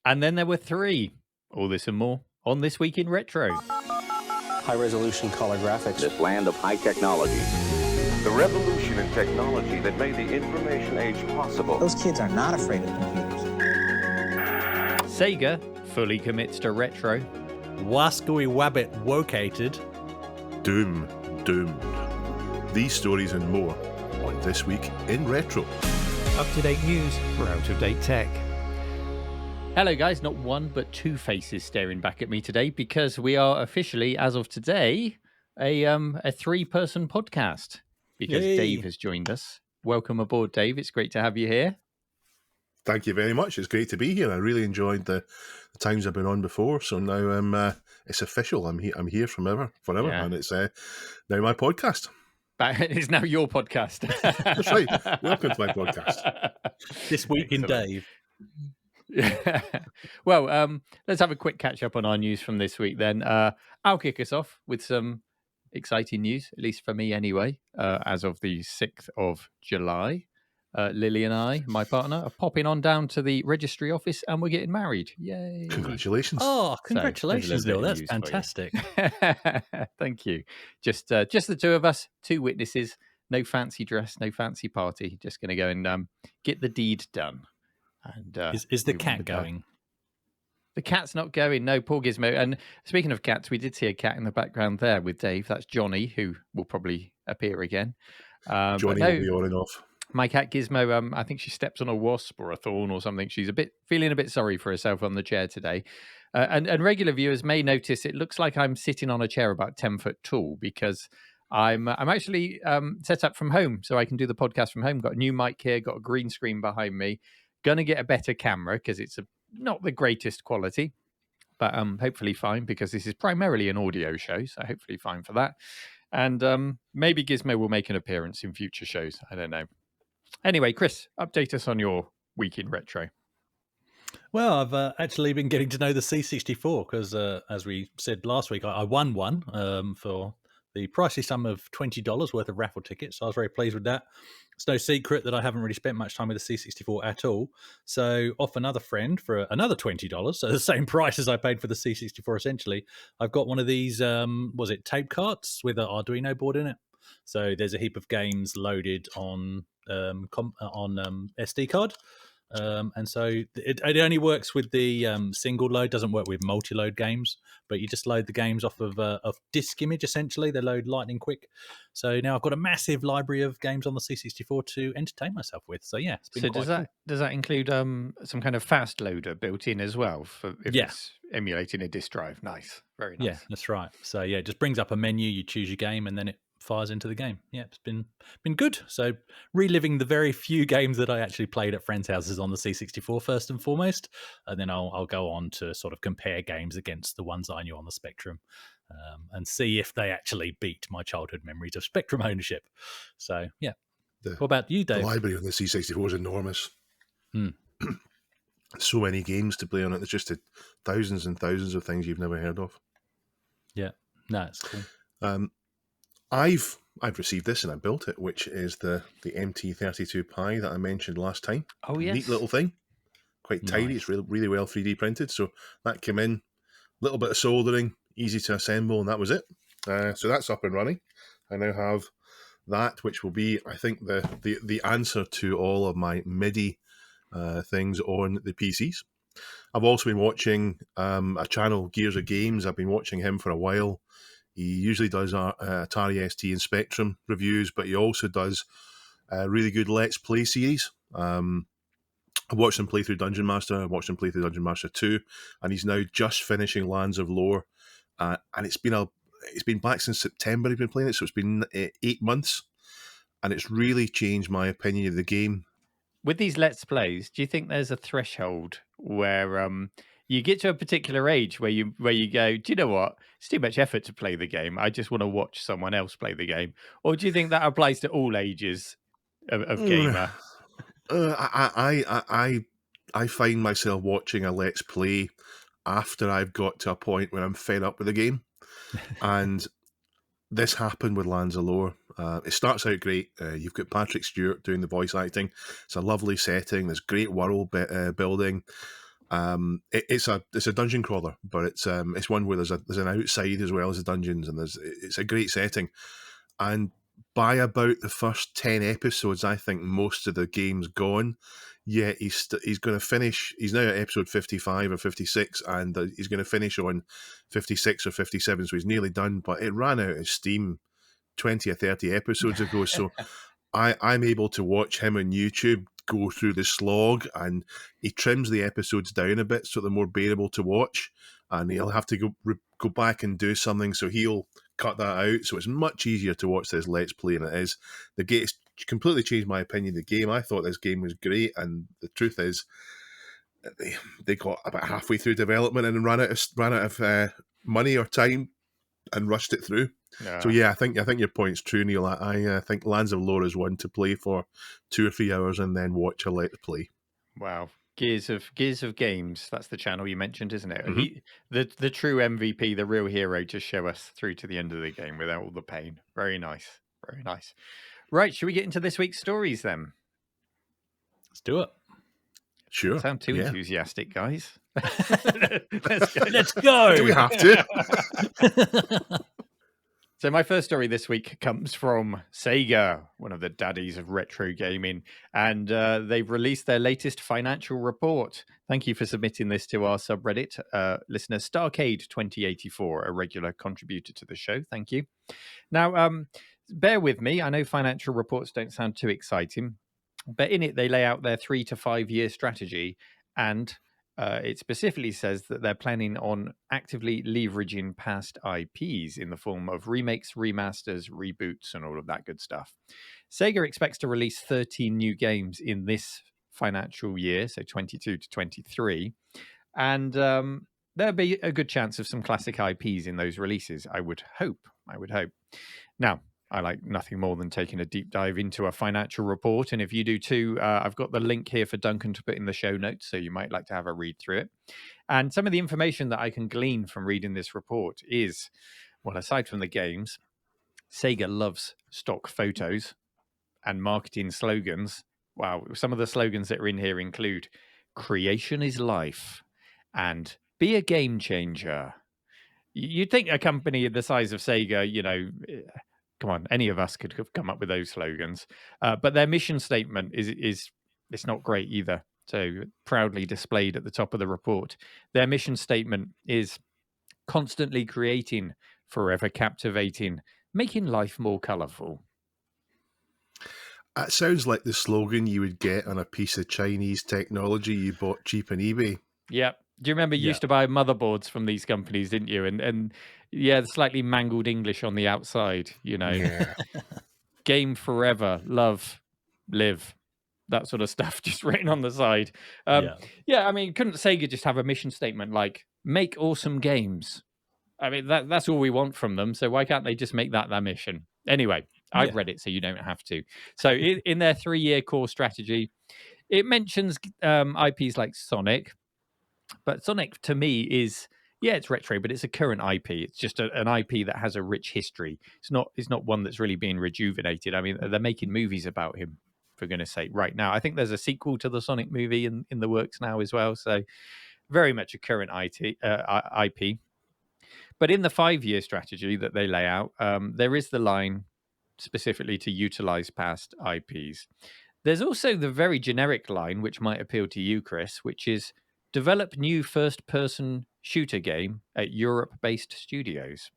And then there were 3. All this and more on This Week in Retro. High-resolution color graphics. This land of high technology. The revolution in technology that made the information age possible. Those kids are not afraid of computers. Sega fully commits to retro. Wascally Wabbit Wokated. Doomed. These stories and more on This Week in Retro. Up-to-date news for out-of-date tech. Hello guys, not one but 2 faces staring back at me today because we are officially, as of today, a 3-person podcast because Yay. Dave has joined us. Welcome aboard, Dave. It's great to have you here. Thank you very much. It's great to be here. I really enjoyed the times I've been on before. So now it's official. I'm here forever, Yeah. and it's now my podcast. But it's now your podcast. That's right. Welcome to my podcast. This Week in Dave. Yeah. Well, let's have a quick catch up on our news from this week then. I'll kick us off with some exciting news, at least for me anyway. As of the 6th of July, Lily and I, my partner, are popping on down to the registry office and we're getting married. Yay. Congratulations. Oh, So, congratulations, there's a Neil. little bit That's of news for you. fantastic. Thank you. Just the 2 of us, 2 witnesses, no fancy dress, no fancy party. Just going to go and get the deed done. And Is the move on cat with that. going? The cat's not going. No, poor Gizmo. And speaking of cats, we did see a cat in the background there with Dave. That's Johnny, who will probably appear again. But Johnny no, will be on and off. my cat Gizmo, I think she steps on a wasp or a thorn or something. She's feeling a bit sorry for herself on the chair today. And regular viewers may notice it looks like I'm sitting on a chair about 10 foot tall because I'm actually set up from home, so I can do the podcast from home. Got a new mic here, got a green screen behind me. Gonna get a better camera because it's not the greatest quality, but hopefully fine because this is primarily an audio show, so hopefully fine for that. And maybe Gizmo will make an appearance in future shows. I don't know. Anyway, Chris, update us on your week in retro. Well, I've actually been getting to know the C64 because, as we said last week, I won one for the pricey sum of $20 worth of raffle tickets. So I was very pleased with that. It's no secret that I haven't really spent much time with the C64 at all. So off another friend for another $20, so the same price as I paid for the C64 essentially, I've got one of these, tape carts with an Arduino board in it. So there's a heap of games loaded on SD card. And so it only works with the single load, doesn't work with multi-load games, but you just load the games off of disk image essentially. They load lightning quick. So now I've got a massive library of games on the C64 to entertain myself with. So yeah, it's been So quite does that include some kind of fast loader built in as well for if Yeah. it's emulating a disk drive? Nice, very cool. nice. Yeah, that's right. So yeah, it just brings up a menu, you choose your game, and then it fires into the game. Yeah, it's been good. So reliving the very few games that I actually played at friends' houses on the C64 first and foremost, and then I'll go on to sort of compare games against the ones I knew on the Spectrum, and see if they actually beat my childhood memories of Spectrum ownership. So yeah. What about you, The Dave? library on the C64 is enormous. Hmm. So many games to play on it. There's just thousands and thousands of things you've never heard of. Yeah, no, it's cool. I've received this and I built it, which is the MT32 Pi that I mentioned last time. Oh yes, Neat little thing, quite tidy. Nice. It's really well 3D printed. So that came in, little bit of soldering, easy to assemble, and that was it. So that's up and running. I now have that, which will be, I think, the answer to all of my MIDI things on the PCs. I've also been watching a channel, Gears of Games. I've been watching him for a while. He usually does Atari ST and Spectrum reviews, but he also does a really good Let's Play series. I watched him play through Dungeon Master. I watched him play through Dungeon Master 2, and he's now just finishing Lands of Lore. And it's been back since September. He's been playing it, so it's been 8 months, and it's really changed my opinion of the game. with these Let's Plays, do you think there's a threshold where you get to a particular age where you go, do you know what? It's too much effort to play the game. I just want to watch someone else play the game. Or do you think that applies to all ages of gamer? I find myself watching a Let's Play after I've got to a point where I'm fed up with the game. And this happened with Lands of Lore. It starts out great. You've got Patrick Stewart doing the voice acting. It's a lovely setting. There's great world building. It's a dungeon crawler, but it's one where there's an outside as well as the dungeons, and it's a great setting. And by about the first 10 episodes, I think most of the game's gone. Yeah, he's going to finish. He's now at episode 55 or 56, and he's going to finish on 56 or 57, so he's nearly done. But it ran out of steam 20 or 30 episodes ago, so I'm able to watch him on YouTube go through the slog, and he trims the episodes down a bit so they're more bearable to watch, and he'll have to go back and do something, so he'll cut that out, so it's much easier to watch this Let's Play than it is. The game completely changed my opinion of the game. I thought this game was great, and the truth is they got about halfway through development and ran out of money or time and rushed it through. Yeah. So yeah, I think your point's true, Neil. I think Lands of Lore is one to play for 2 or 3 hours and then watch a Let's Play. Wow. Gears of Games. That's the channel you mentioned, isn't it? Mm-hmm. The true MVP, the real hero, to show us through to the end of the game without all the pain. Very nice. Very nice. Right, should we get into this week's stories then? Let's do it. Sure. Don't sound too enthusiastic, guys. Let's go. Do we have to? So my first story this week comes from Sega, one of the daddies of retro gaming, and they've released their latest financial report. Thank you for submitting this to our subreddit. Listener Starcade2084, a regular contributor to the show. Thank you. Now, bear with me. I know financial reports don't sound too exciting, but in it, they lay out their 3 to 5 year strategy, and it specifically says that they're planning on actively leveraging past IPs in the form of remakes, remasters, reboots, and all of that good stuff. Sega expects to release 13 new games in this financial year, so 22 to 23. And there'll be a good chance of some classic IPs in those releases, I would hope. Now, I like nothing more than taking a deep dive into a financial report. And if you do too, I've got the link here for Duncan to put in the show notes, so you might like to have a read through it. And some of the information that I can glean from reading this report is, well, aside from the games, Sega loves stock photos and marketing slogans. Wow, some of the slogans that are in here include "Creation is life" and "Be a game changer." You'd think a company the size of Sega, come on, any of us could have come up with those slogans. But their mission statement is it's not great either. So proudly displayed at the top of the report. Their mission statement is constantly creating, forever captivating, making life more colourful. That sounds like the slogan you would get on a piece of Chinese technology you bought cheap on eBay. Yeah. Do you remember you used to buy motherboards from these companies, didn't you? And yeah, slightly mangled English on the outside, Yeah. Game forever, love, live, that sort of stuff, just written on the side. Yeah, I mean, couldn't Sega just have a mission statement like, make awesome games? I mean, that's all we want from them. So why can't they just make that their mission? Anyway, I've read it, so you don't have to. So in their 3-year core strategy, it mentions IPs like Sonic. But Sonic, to me, is, it's retro, but it's a current IP. It's just an IP that has a rich history. It's not one that's really being rejuvenated. I mean, they're making movies about him, for goodness sake, right now. I think there's a sequel to the Sonic movie in the works now as well. So very much a current IP. But in the 5-year strategy that they lay out, there is the line specifically to utilize past IPs. There's also the very generic line, which might appeal to you, Chris, which is, develop new first-person shooter game at Europe-based studios.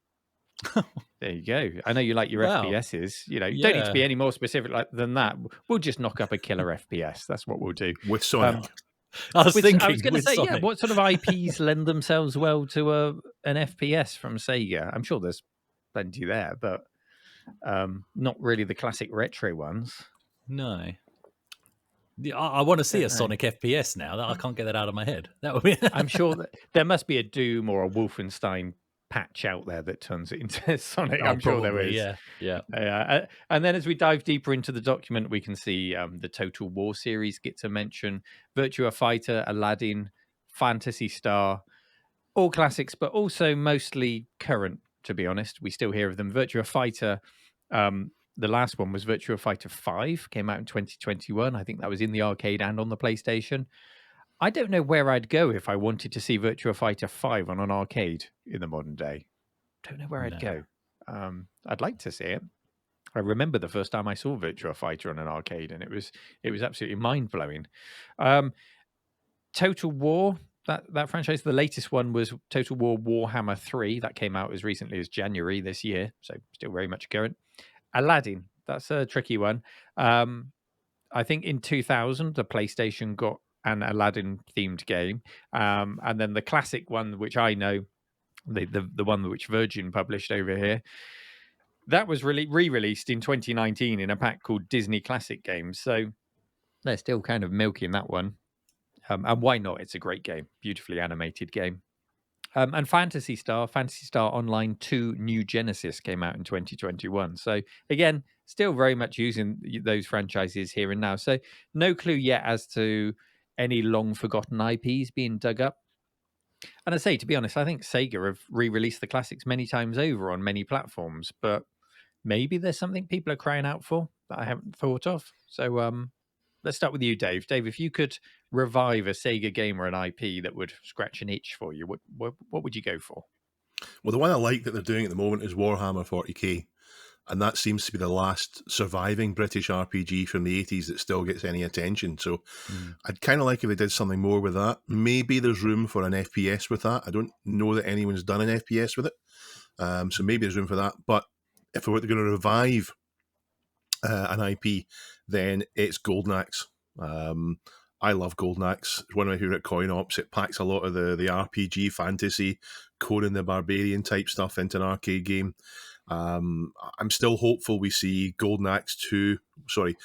There you go. I know you like your FPSs. You don't need to be any more specific than that. We'll just knock up a killer FPS. That's what we'll do. With Sonic. I was going to say, what sort of IPs lend themselves well to an FPS from Sega? I'm sure there's plenty there, but not really the classic retro ones. No. I want to see a Sonic FPS now. I can't get that out of my head. That would be. I'm sure that there must be a Doom or a Wolfenstein patch out there that turns it into Sonic. I'm sure there is. Yeah. And then as we dive deeper into the document, we can see the Total War series gets a mention, Virtua Fighter, Aladdin, Phantasy Star, all classics, but also mostly current. To be honest, we still hear of them. Virtua Fighter. The last one was Virtua Fighter 5, came out in 2021. I think that was in the arcade and on the PlayStation. I don't know where I'd go if I wanted to see Virtua Fighter 5 on an arcade in the modern day. Don't know where I'd go. I'd like to see it. I remember the first time I saw Virtua Fighter on an arcade, and it was absolutely mind blowing. Total War, that franchise, the latest one was Total War Warhammer 3. That came out as recently as January this year, so still very much current. Aladdin, that's a tricky one. I think in 2000, the PlayStation got an Aladdin themed game, and then the classic one, which I know, the one which Virgin published over here, that was really re-released in 2019 in a pack called Disney Classic Games. So they're still kind of milking that one. And why not? It's a great game, beautifully animated game. And Phantasy Star Online 2 New Genesis came out in 2021. So again, still very much using those franchises here and now. So no clue yet as to any long forgotten IPs being dug up. And I say, to be honest, I think Sega have re-released the classics many times over on many platforms, but maybe there's something people are crying out for that I haven't thought of. So let's start with you, Dave. Dave, if you could revive a Sega game or an IP that would scratch an itch for you, what would you go for? Well, the one I like that they're doing at the moment is Warhammer 40k. And that seems to be the last surviving British RPG from the 80s that still gets any attention. So I'd kind of like if they did something more with that. Maybe there's room for an FPS with that. I don't know that anyone's done an FPS with it. So maybe there's room for that. But if we were going to revive an IP, then it's Golden Axe. I love Golden Axe. It's one of my favourite coin ops. It packs a lot of the RPG fantasy, Conan the Barbarian type stuff into an arcade game. I'm still hopeful we see Golden Axe 2. Sorry,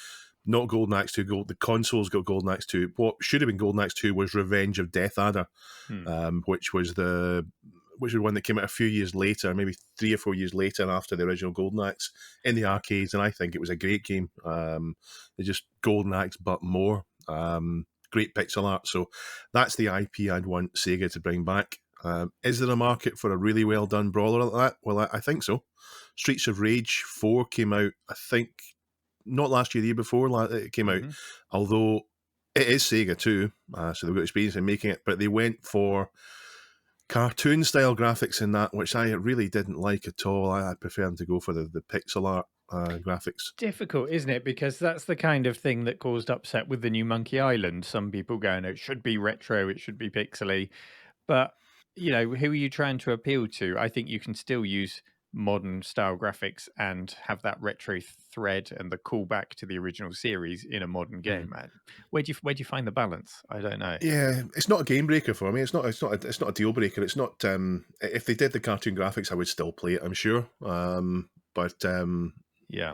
not Golden Axe 2. The console's got Golden Axe 2. What should have been Golden Axe 2 was Revenge of Death Adder, which was one that came out a few years later, maybe 3 or 4 years later after the original Golden Axe in the arcades, and I think it was a great game. It's just Golden Axe but more. Great pixel art. So that's the IP I'd want Sega to bring back. Is there a market for a really well done brawler like that? Well, I think so. Streets of Rage 4 came out, I think, not last year, the year before it came out, although it is Sega too, so they've got experience in making it, but they went for cartoon style graphics in that, which I really didn't like at all. I prefer them to go for the pixel art graphics. Difficult, isn't it? Because that's the kind of thing that caused upset with the new Monkey Island. Some people going, it should be retro, it should be pixely. But, who are you trying to appeal to? I think you can still use modern style graphics and have that retro thread and the callback to the original series in a modern game. Where do you find the balance? I don't know. Yeah, it's not a game breaker for me. It's not a deal breaker. It's not. If they did the cartoon graphics, I would still play it, I'm sure. Yeah.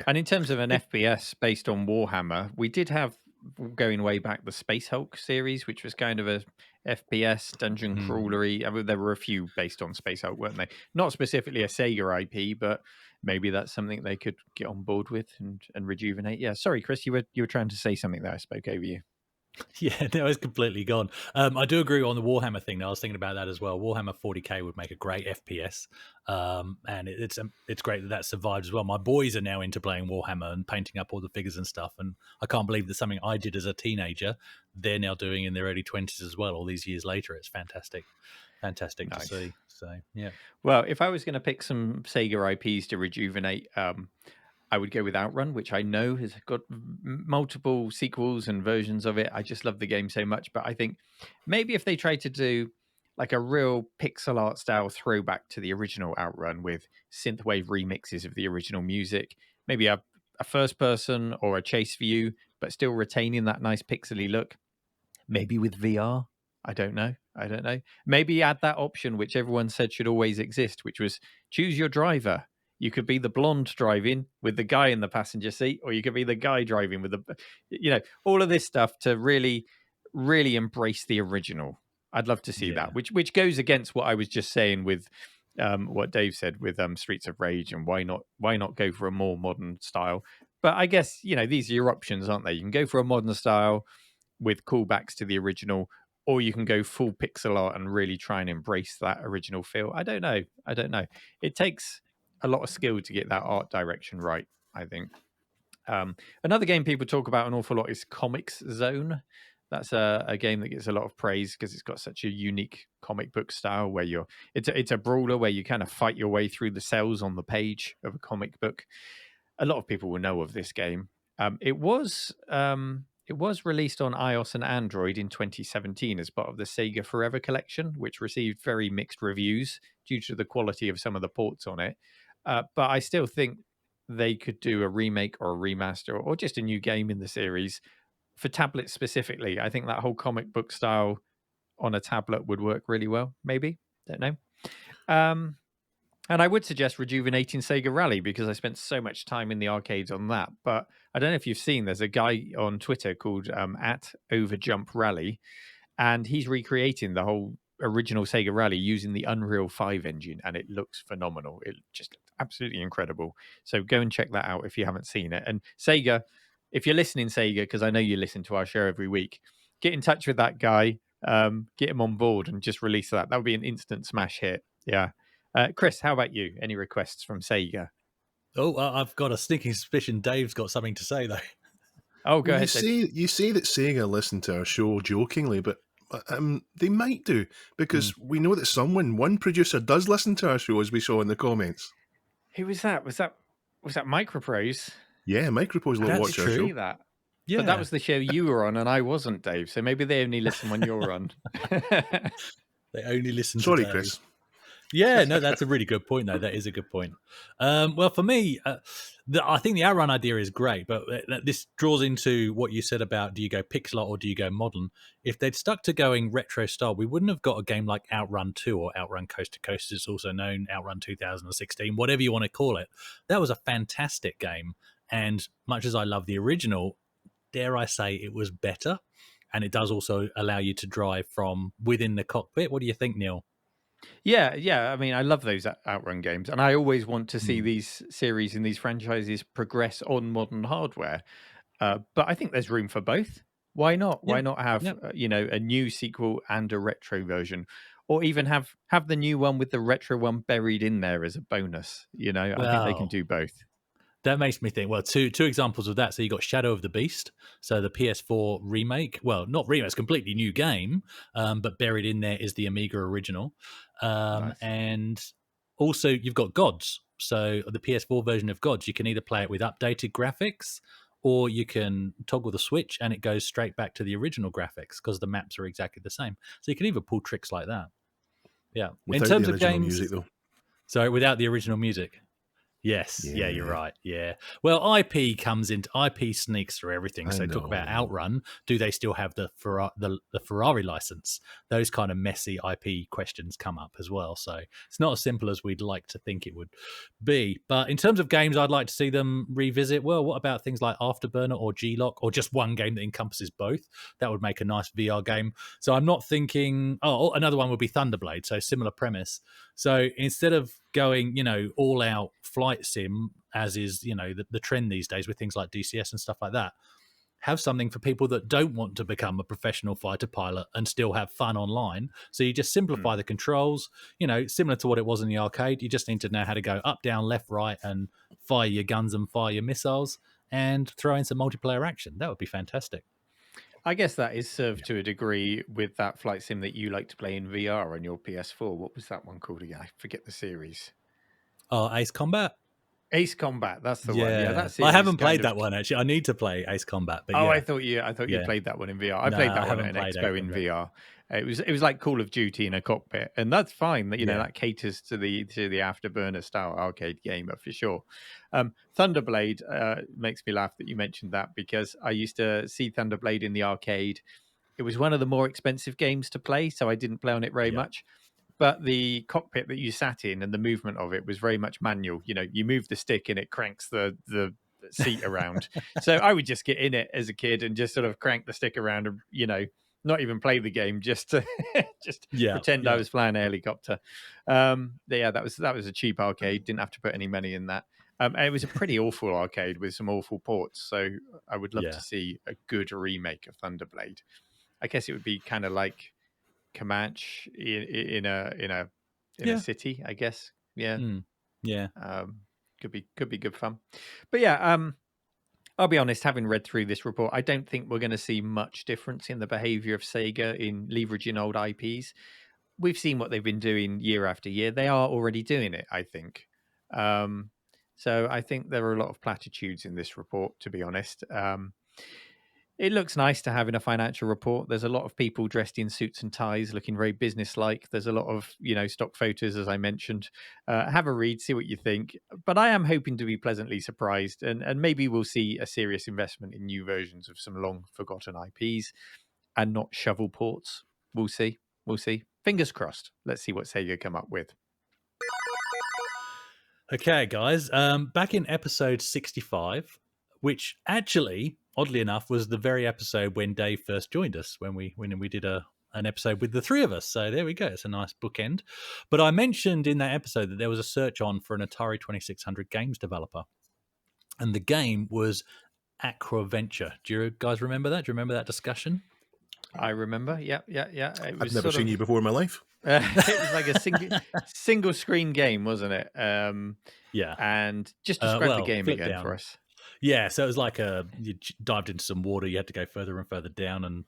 And in terms of an FPS based on Warhammer, we did have, going way back, the Space Hulk series, which was kind of a FPS dungeon crawlery. I mean, there were a few based on Space Hulk, weren't they? Not specifically a Sega IP, but maybe that's something they could get on board with and rejuvenate. Yeah, sorry, Chris, you were trying to say something there. I spoke over you. Yeah, no, it's completely gone. I do agree on the Warhammer thing. I was thinking about that as well. Warhammer 40k would make a great FPS, and it's great that survived as well. My boys are now into playing Warhammer and painting up all the figures and stuff, and I can't believe that something I did as a teenager, they're now doing in their early 20s as well, all these years later. It's fantastic to see. So, yeah. Well, if I was going to pick some Sega IPs to rejuvenate, I would go with Outrun, which I know has got multiple sequels and versions of it. I just love the game so much. But I think maybe if they tried to do like a real pixel art style throwback to the original Outrun with synthwave remixes of the original music, maybe a first person or a chase view, but still retaining that nice pixely look, maybe with VR. I don't know. Maybe add that option, which everyone said should always exist, which was choose your driver. You could be the blonde driving with the guy in the passenger seat, or you could be the guy driving with all of this stuff to really, really embrace the original. I'd love to see that, which goes against what I was just saying with what Dave said with Streets of Rage, and why not go for a more modern style? But I guess, these are your options, aren't they? You can go for a modern style with callbacks to the original, or you can go full pixel art and really try and embrace that original feel. I don't know. It takes a lot of skill to get that art direction right, I think. Another game people talk about an awful lot is Comics Zone. That's a game that gets a lot of praise because it's got such a unique comic book style where it's a brawler where you kind of fight your way through the cells on the page of a comic book. A lot of people will know of this game. It was released on iOS and Android in 2017 as part of the Sega Forever collection, which received very mixed reviews due to the quality of some of the ports on it. But I still think they could do a remake or a remaster or just a new game in the series for tablets specifically. I think that whole comic book style on a tablet would work really well. Maybe, don't know. And I would suggest rejuvenating Sega Rally because I spent so much time in the arcades on that. But I don't know if you've seen, there's a guy on Twitter called at Overjump Rally, and he's recreating the whole original Sega Rally using the Unreal 5 engine, and it looks phenomenal. It just looks absolutely incredible. So go and check that out if you haven't seen it. And Sega, if you're listening, Sega, because I know you listen to our show every week, get in touch with that guy, get him on board and just release that. That would be an instant smash hit. Yeah. Chris, how about you? Any requests from Sega? Oh, I've got a sneaking suspicion Dave's got something to say, though. Oh, go ahead. You say that Sega listen to our show jokingly, but they might do because we know that one producer does listen to our show, as we saw in the comments. Who was that? Was that Microprose? Yeah, Microprose will watch our show. That. Yeah, but that was the show you were on, and I wasn't, Dave. So maybe they only listen when you're on. They only listen. Sorry, to Chris. Yeah, no, that's a really good point, though. That is a good point. Well, for me, I think the Outrun idea is great, but this draws into what you said about do you go pixel art or do you go modern? If they'd stuck to going retro style, we wouldn't have got a game like Outrun 2 or Outrun Coast to Coast, it's also known, Outrun 2016, whatever you want to call it. That was a fantastic game. And much as I love the original, dare I say it was better. And it does also allow you to drive from within the cockpit. What do you think, Neil? Yeah. I mean, I love those Outrun games, and I always want to see these series and these franchises progress on modern hardware. But I think there's room for both. Why not? Why not have a new sequel and a retro version, or even have the new one with the retro one buried in there as a bonus? I think they can do both. That makes me think, well, two examples of that. So you got Shadow of the Beast, so the PS4 remake. Well, not remake, it's a completely new game, but buried in there is the Amiga original. Nice. And also you've got Gods. So the PS4 version of Gods, you can either play it with updated graphics or you can toggle the switch and it goes straight back to the original graphics because the maps are exactly the same. So you can even pull tricks like that. Yeah. Without in terms the original of games, music, though. Sorry, without the original music. Yes, yeah, you're right. Yeah. Well, IP sneaks through everything. So talk about Outrun. Do they still have the Ferrari license? Those kind of messy IP questions come up as well. So it's not as simple as we'd like to think it would be. But in terms of games I'd like to see them revisit, well, what about things like Afterburner or G-Lock or just one game that encompasses both? That would make a nice VR game. So I'm not thinking, another one would be Thunderblade. So similar premise. So instead of going, all out flight sim, as is, the trend these days with things like DCS and stuff like that, have something for people that don't want to become a professional fighter pilot and still have fun online. So you just simplify the controls, similar to what it was in the arcade. You just need to know how to go up, down, left, right, and fire your guns and fire your missiles and throw in some multiplayer action. That would be fantastic. I guess that is served to a degree with that flight sim that you like to play in VR on your PS4. What was that one called again? I forget the series. Oh, Ace Combat. Ace Combat, that's the one. Yeah, that's. I haven't played that one actually. I need to play Ace Combat. But I thought you played that one in VR. I played that one at an expo in VR. It was like Call of Duty in a cockpit, and that's fine. That that caters to the Afterburner style arcade gamer for sure. Thunderblade makes me laugh that you mentioned that because I used to see Thunderblade in the arcade. It was one of the more expensive games to play, so I didn't play on it very much. But the cockpit that you sat in and the movement of it was very much manual. You move the stick and it cranks the seat around. So I would just get in it as a kid and just sort of crank the stick around and, not even play the game, just to pretend I was flying a helicopter. That was a cheap arcade. Didn't have to put any money in that. It was a pretty awful arcade with some awful ports. So I would love to see a good remake of Thunderblade. I guess it would be kind of like Comanche in a city, I guess. Could be good fun. But I'll be honest, having read through this report, I don't think we're going to see much difference in the behavior of Sega in leveraging old IPs. We've seen what they've been doing year after year. They are already doing it, I think. So I think there are a lot of platitudes in this report, to be honest. It looks nice to have in a financial report. There's a lot of people dressed in suits and ties, looking very businesslike. There's a lot of, stock photos, as I mentioned. Have a read, see what you think. But I am hoping to be pleasantly surprised, and maybe we'll see a serious investment in new versions of some long forgotten IPs and not shovel ports. We'll see. We'll see. Fingers crossed. Let's see what Sega come up with. Okay, guys. Back in episode 65, which actually, oddly enough, was the very episode when Dave first joined us, when we did an episode with the three of us. So there we go. It's a nice bookend. But I mentioned in that episode that there was a search on for an Atari 2600 games developer. And the game was Aquaventure. Do you guys remember that? Do you remember that discussion? I remember. Yeah. I've never seen you before in my life. It was like a single screen game, wasn't it? Yeah. And just describe the game again down for us. Yeah, so it was like you dived into some water, you had to go further and further down and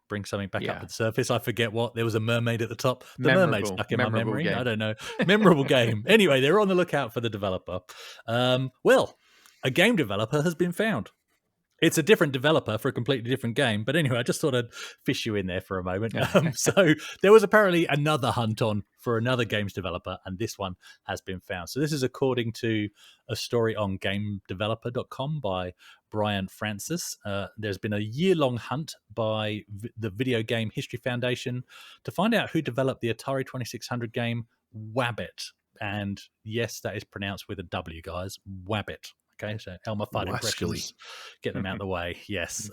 bring something back up to the surface. I forget what. There was a mermaid at the top. The mermaid stuck in my memory. Game. I don't know. Memorable game. Anyway, they were on the lookout for the developer. Well, a game developer has been found. It's a different developer for a completely different game. But anyway, I just thought I'd fish you in there for a moment. So there was apparently another hunt on for another games developer, and this one has been found. So this is according to a story on GameDeveloper.com by Brian Francis. There's been a year-long hunt by the Video Game History Foundation to find out who developed the Atari 2600 game Wabbit. And yes, that is pronounced with a W, guys. Wabbit. Okay, so Elmer Fudd impressions, get them out of the way. Yes.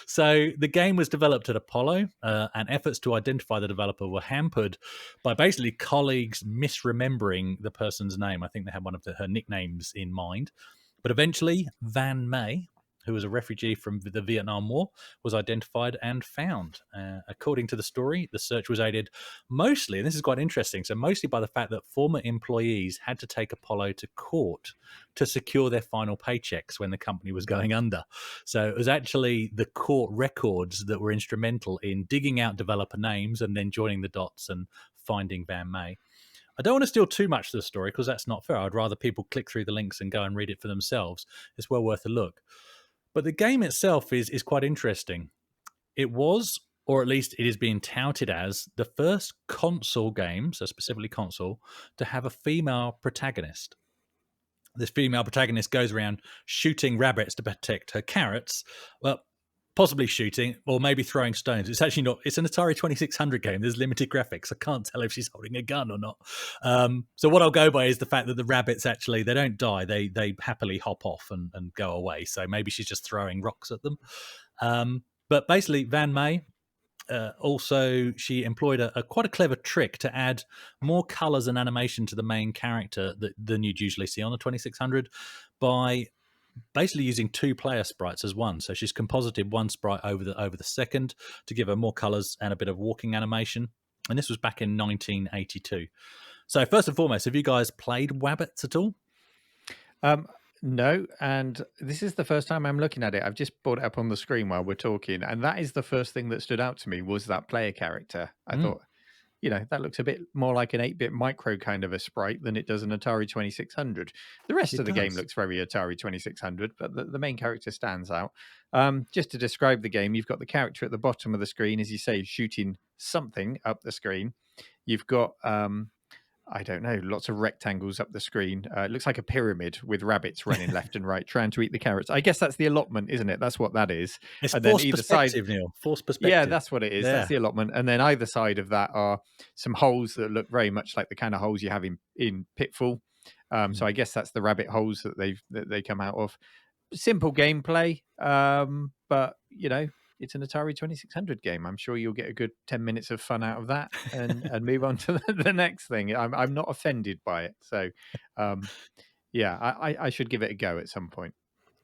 So the game was developed at Apollo, and efforts to identify the developer were hampered by basically colleagues misremembering the person's name. I think they had one of her nicknames in mind. But eventually, Van May, who was a refugee from the Vietnam War, was identified and found. According to the story, the search was aided mostly, and this is quite interesting, so mostly by the fact that former employees had to take Apollo to court to secure their final paychecks when the company was going under. So it was actually the court records that were instrumental in digging out developer names and then joining the dots and finding Van May. I don't want to steal too much of the story because that's not fair. I'd rather people click through the links and go and read it for themselves. It's well worth a look. But the game itself is quite interesting. It was, or at least it is being touted as, the first console game, so specifically console, to have a female protagonist. This female protagonist goes around shooting rabbits to protect her carrots. Well, possibly shooting, or maybe throwing stones. It's actually not. It's an Atari 2600 game. There's limited graphics. I can't tell if she's holding a gun or not. So what I'll go by is the fact that the rabbits actually, they don't die. They happily hop off and go away. So maybe she's just throwing rocks at them. But basically, Van May, also, she employed quite a clever trick to add more colors and animation to the main character than you'd usually see on the 2600 by basically using two player sprites as one. So she's composited one sprite over the second to give her more colors and a bit of walking animation. And this was back in 1982. So first and foremost, have you guys played Wabbit at all? No, and this is the first time I'm looking at it. I've just brought it up on the screen while we're talking, and that is the first thing that stood out to me was that player character. I thought, that looks a bit more like an 8-bit micro kind of a sprite than it does an Atari 2600. The rest of the game looks very Atari 2600, but the main character stands out. Just to describe the game, you've got the character at the bottom of the screen, as you say, shooting something up the screen. You've got... I don't know, lots of rectangles up the screen. It looks like a pyramid with rabbits running left and right, trying to eat the carrots. I guess that's the allotment, isn't it? That's what that is. It's and forced then either perspective, side, Neil. Forced perspective. Yeah, that's what it is. Yeah. That's the allotment. And then either side of that are some holes that look very much like the kind of holes you have in Pitfall. So I guess that's the rabbit holes that they come out of. Simple gameplay, but, it's an Atari 2600 game. I'm sure you'll get a good 10 minutes of fun out of that and move on to the next thing. I'm not offended by it. So, I should give it a go at some point.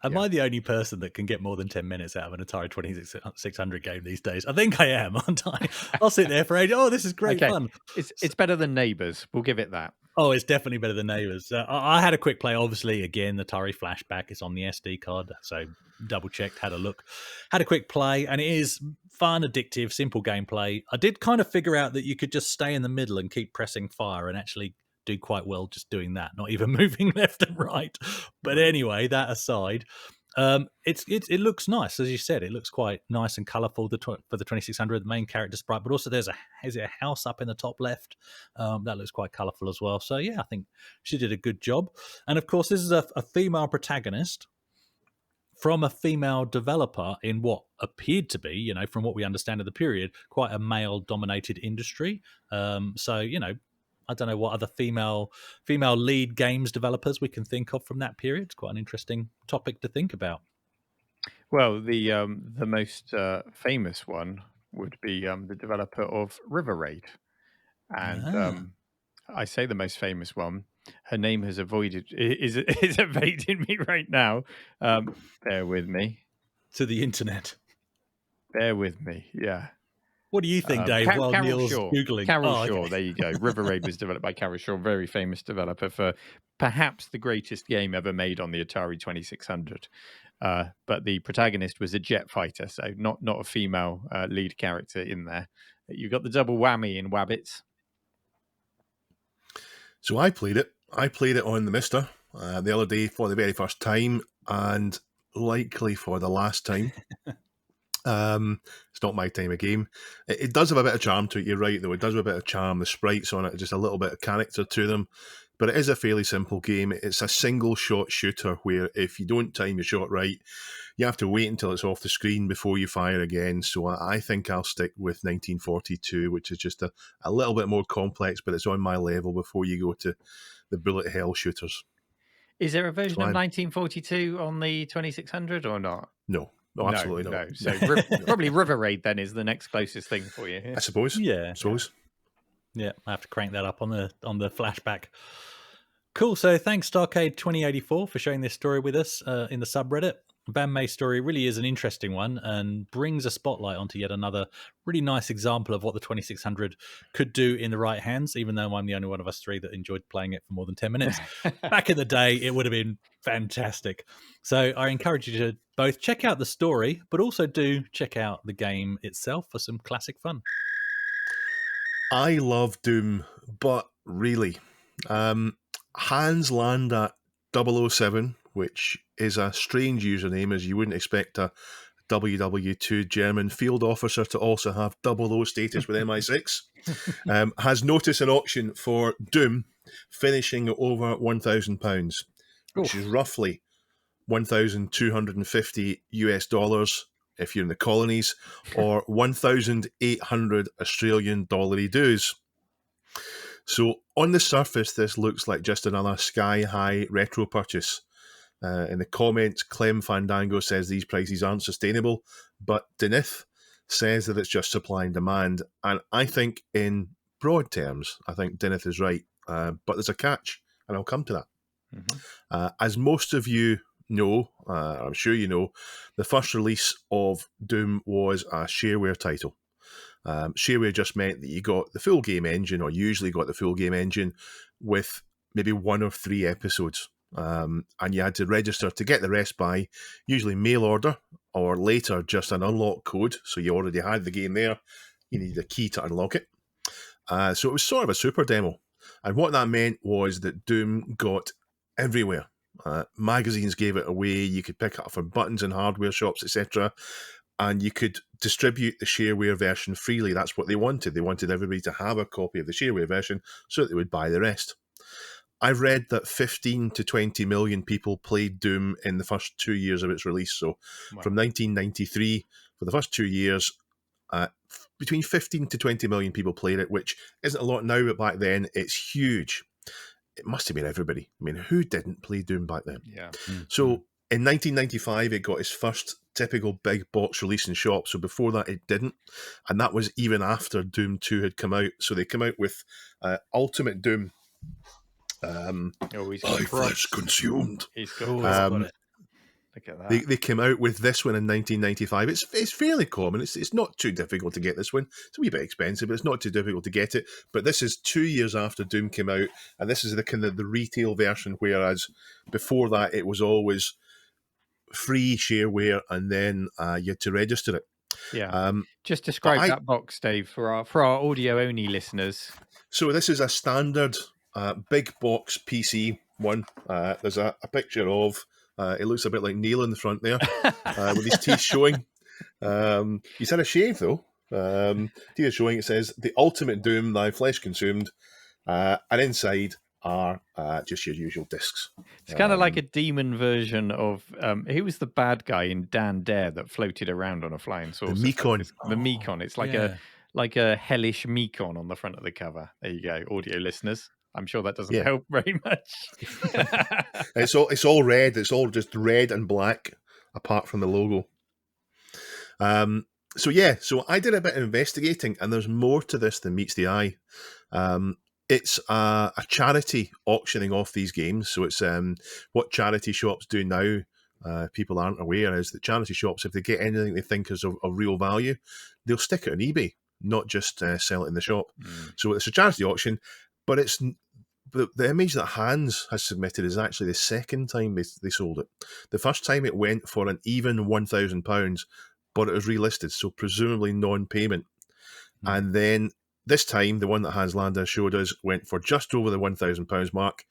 Am I the only person that can get more than 10 minutes out of an Atari 2600 game these days? I think I am, aren't I? I'll sit there for ages. Oh, this is great fun. It's better than Neighbours. We'll give it that. Oh, it's definitely better than Neighbours. I had a quick play. Obviously, again, the Atari flashback is on the SD card, so double checked, had a look, had a quick play, and it is fun, addictive, simple gameplay. I did kind of figure out that you could just stay in the middle and keep pressing fire and actually do quite well just doing that, not even moving left and right. But anyway, that aside, it looks nice, as you said. It looks quite nice and colourful for the 2600, the main character sprite. But also, is it a house up in the top left? That looks quite colourful as well. So yeah, I think she did a good job. And of course, this is a female protagonist from a female developer in what appeared to be, from what we understand of the period, quite a male-dominated industry. So I don't know what other female lead games developers we can think of from that period. It's quite an interesting topic to think about. Well, the most famous one would be the developer of River Raid, and I say the most famous one. Her name has is evading me right now. Bear with me. To the internet. Bear with me. Yeah. What do you think, Dave? Carol Neil's Shaw. Googling. Carol Shaw, there you go. River Raid was developed by Carol Shaw, very famous developer for perhaps the greatest game ever made on the Atari 2600. But the protagonist was a jet fighter, so not a female lead character in there. You've got the double whammy in Wabbit. So I played it. I played it on the Mister the other day for the very first time, and likely for the last time. It's not my time of game. It does have a bit of charm to it. You're right, though. It does have a bit of charm. The sprites on it, just a little bit of character to them. But it is a fairly simple game. It's a single shot shooter where if you don't time your shot right, you have to wait until it's off the screen before you fire again. So I think I'll stick with 1942, which is just a little bit more complex, but it's on my level before you go to the bullet hell shooters. Is there a version of 1942 on the 2600 or not? No. No, absolutely no. not. So probably River Raid then is the next closest thing for you. I suppose. Yeah. I suppose. Yeah, I have to crank that up on the flashback. Cool. So thanks, Starcade 2084, for sharing this story with us in the subreddit. Van May's story really is an interesting one and brings a spotlight onto yet another really nice example of what the 2600 could do in the right hands, even though I'm the only one of us three that enjoyed playing it for more than 10 minutes. Back in the day, it would have been fantastic. So I encourage you to both check out the story, but also do check out the game itself for some classic fun. I love Doom, but really, Hans land at 007, which is a strange username, as you wouldn't expect a WW2 German field officer to also have 00 status with MI6, has noticed an auction for Doom finishing at over £1,000, which is roughly $1,250 US if you're in the colonies, or 1,800 Australian dollary dues. So on the surface, this looks like just another sky-high retro purchase. In the comments, Clem Fandango says these prices aren't sustainable, but Denith says that it's just supply and demand. And I think in broad terms, I think Denith is right. But there's a catch, and I'll come to that. Mm-hmm. As most of you know, I'm sure you know, the first release of Doom was a shareware title. Shareware just meant that you got the full game engine, or usually got the full game engine, with maybe 1 or 3 episodes. And you had to register to get the rest by usually mail order, or later just an unlock code. So you already had the game there. You needed a key to unlock it. So it was sort of a super demo. And what that meant was that Doom got everywhere. Magazines gave it away. You could pick it up from buttons in hardware shops, etc. And you could distribute the shareware version freely. That's what they wanted. They wanted everybody to have a copy of the shareware version so that they would buy the rest. I've read that 15 to 20 million people played Doom in the first 2 years of its release. So from 1993, for the first 2 years, between 15 to 20 million people played it, which isn't a lot now, but back then it's huge. It must have been everybody. I mean, who didn't play Doom back then? Yeah. So in 1995, it got its first typical big box release in shops. So before that, it didn't. And that was even after Doom 2 had come out. So they came out with Ultimate Doom. He's My flesh consumed. He's got Look at that. They came out with this one in 1995. It's fairly common. It's not too difficult to get this one. It's a wee bit expensive, but it's not too difficult to get it. But this is 2 years after Doom came out, and this is the kind of the retail version, whereas before that it was always free shareware, and then you had to register it. Yeah. Just describe that box, Dave, for our audio only listeners. So this is a standard big box PC one. There's a picture of. It looks a bit like Neil in the front there, with his teeth showing. He's had a shave though. Teeth showing. It says the ultimate Doom, thy flesh consumed, and inside are just your usual discs. It's kind of like a demon version of who was the bad guy in Dan Dare that floated around on a flying saucer? The Mekon. The Mekon. It's like a hellish Mekon on the front of the cover. There you go, audio listeners. I'm sure that doesn't help very much. It's all red. It's all just red and black, apart from the logo. So I did a bit of investigating, and there's more to this than meets the eye. It's a charity auctioning off these games. So it's what charity shops do now. People aren't aware is that charity shops, if they get anything they think is of real value, they'll stick it on eBay, not just sell it in the shop. So it's a charity auction, but it's the image that Hans has submitted is actually the second time they sold it. The first time it went for an even £1,000, but it was relisted, so presumably non-payment. And then this time, the one that Hans Lander showed us went for just over the £1,000 mark,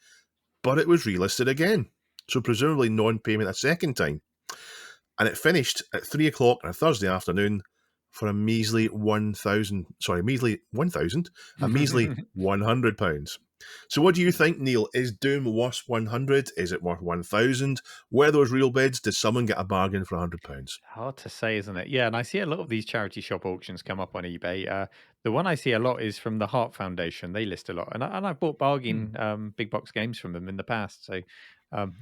but it was relisted again, so presumably non-payment a second time. And it finished at 3 o'clock on a Thursday afternoon for a measly £100. So what do you think, Neil? Is Doom worth 100? Is it worth 1,000? Were those real bids? Did someone get a bargain for £100? Hard to say, isn't it? Yeah, and I see a lot of these charity shop auctions come up on eBay. The one I see a lot is from the Heart Foundation. They list a lot, and I've bought bargain big box games from them in the past. So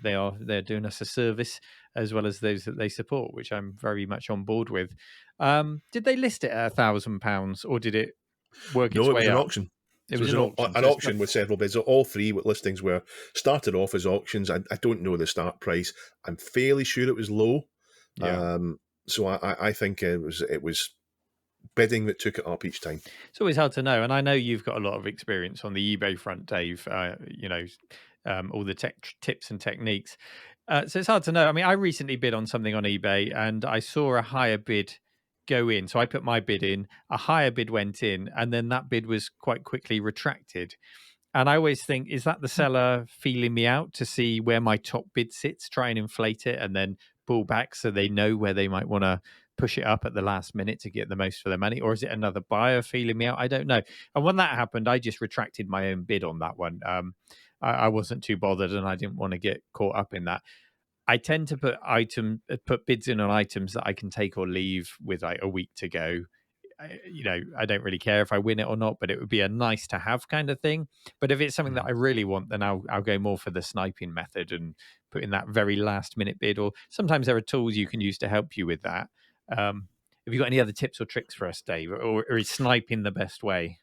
they're doing us a service as well as those that they support, which I'm very much on board with. Did they list it at £1,000, or did it work its way up? No, it was an auction. It was an auction with several bids. All three listings were started off as auctions. I don't know the start price. I'm fairly sure it was low. Yeah. So I think it was bidding that took it up each time. It's always hard to know, and I know you've got a lot of experience on the eBay front, Dave. All the tech tips and techniques. So it's hard to know. I mean, I recently bid on something on eBay, and I saw a higher bid go in. So I put my bid in, a higher bid went in, and then that bid was quite quickly retracted. And I always think, is that the seller feeling me out to see where my top bid sits, try and inflate it, and then pull back so they know where they might want to push it up at the last minute to get the most for their money? Or is it another buyer feeling me out? I don't know. And when that happened, I just retracted my own bid on that one. I wasn't too bothered, and I didn't want to get caught up in that. I tend to put bids in on items that I can take or leave with like a week to go. I don't really care if I win it or not, but it would be a nice to have kind of thing. But if it's something that I really want, then I'll go more for the sniping method and put in that very last minute bid. Or sometimes there are tools you can use to help you with that. Have you got any other tips or tricks for us, Dave? Or is sniping the best way?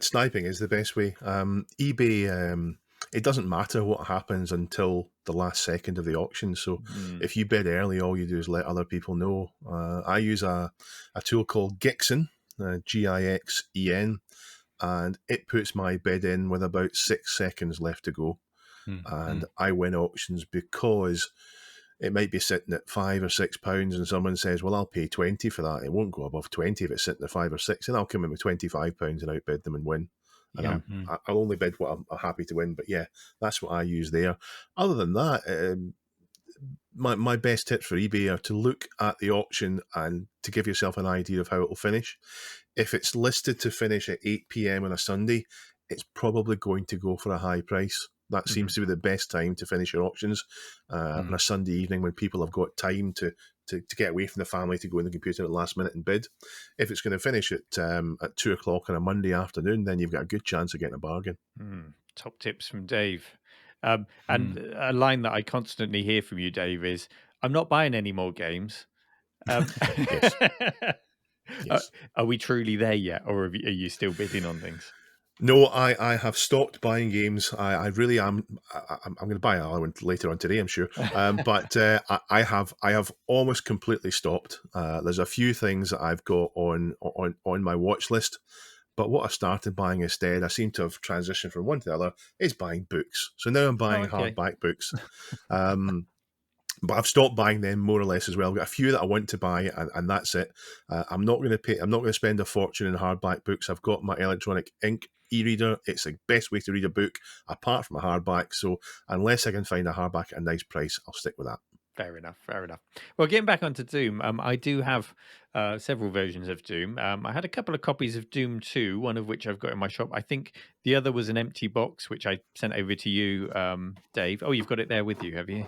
Sniping is the best way. eBay, it doesn't matter what happens until the last second of the auction. So if you bid early, all you do is let other people know. I use a tool called Gixen, Gixen, and it puts my bid in with about 6 seconds left to go. And I win auctions because it might be sitting at £5 or £6 and someone says, well, I'll pay 20 for that. It won't go above 20 if it's sitting at 5 or 6, and I'll come in with £25 and outbid them and win. And I'll only bid what I'm happy to win. But yeah, that's what I use there. Other than that, my best tips for eBay are to look at the auction and to give yourself an idea of how it will finish. If it's listed to finish at 8 p.m. on a Sunday, it's probably going to go for a high price. That seems to be the best time to finish your auctions on a Sunday evening when people have got time to get away from the family to go in the computer at the last minute and bid. If it's going to finish at 2 o'clock on a Monday afternoon, then you've got a good chance of getting a bargain. Top tips from Dave. And a line that I constantly hear from you, Dave, is, I'm not buying any more games. Yes. Are we truly there yet? Or are you still bidding on things? No, I have stopped buying games. I really am. I'm going to buy another one later on today, I'm sure. But I have almost completely stopped. There's a few things that I've got on my watch list. But what I started buying instead, I seem to have transitioned from one to the other, is buying books. So now I'm buying okay. hardback books. But I've stopped buying them more or less as well. I've got a few that I want to buy, and that's it. I'm not going to pay. I'm not going to spend a fortune in hardback books. I've got my electronic ink e-reader. It's the best way to read a book, apart from a hardback. So unless I can find a hardback at a nice price, I'll stick with that. Fair enough. Fair enough. Well, getting back onto Doom, I do have several versions of Doom. I had a couple of copies of Doom 2, one of which I've got in my shop. I think the other was an empty box, which I sent over to you, Dave. Oh, you've got it there with you, have you?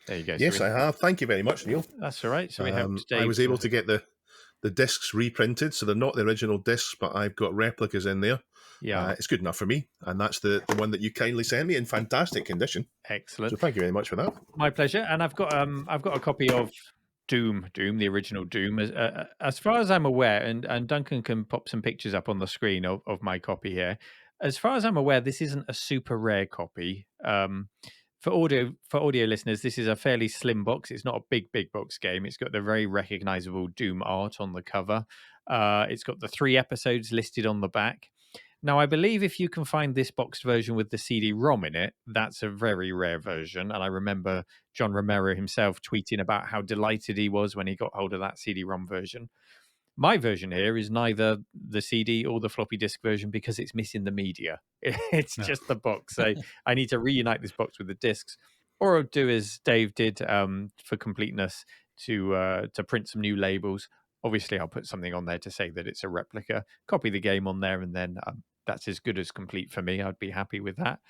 There you go. Yes, I have. Thank you very much, Neil. That's all right. So we helped Dave. I was able to get the discs reprinted, so they're not the original discs, but I've got replicas in there. Yeah, it's good enough for me, and that's the one that you kindly sent me in fantastic condition. Excellent. So thank you very much for that. My pleasure. And I've got a copy of Doom, the original Doom. As far as I'm aware, and Duncan can pop some pictures up on the screen of my copy here. As far as I'm aware, this isn't a super rare copy. For audio listeners, this is a fairly slim box. It's not a big box game. It's got the very recognizable Doom art on the cover. It's got the 3 episodes listed on the back. Now, I believe if you can find this boxed version with the CD-ROM in it, that's a very rare version. And I remember John Romero himself tweeting about how delighted he was when he got hold of that CD-ROM version. My version here is neither the CD or the floppy disk version because it's missing the media. It's just the box. So I need to reunite this box with the discs, or I'll do as Dave did for completeness to print some new labels. Obviously, I'll put something on there to say that it's a replica, copy the game on there, and then that's as good as complete for me. I'd be happy with that.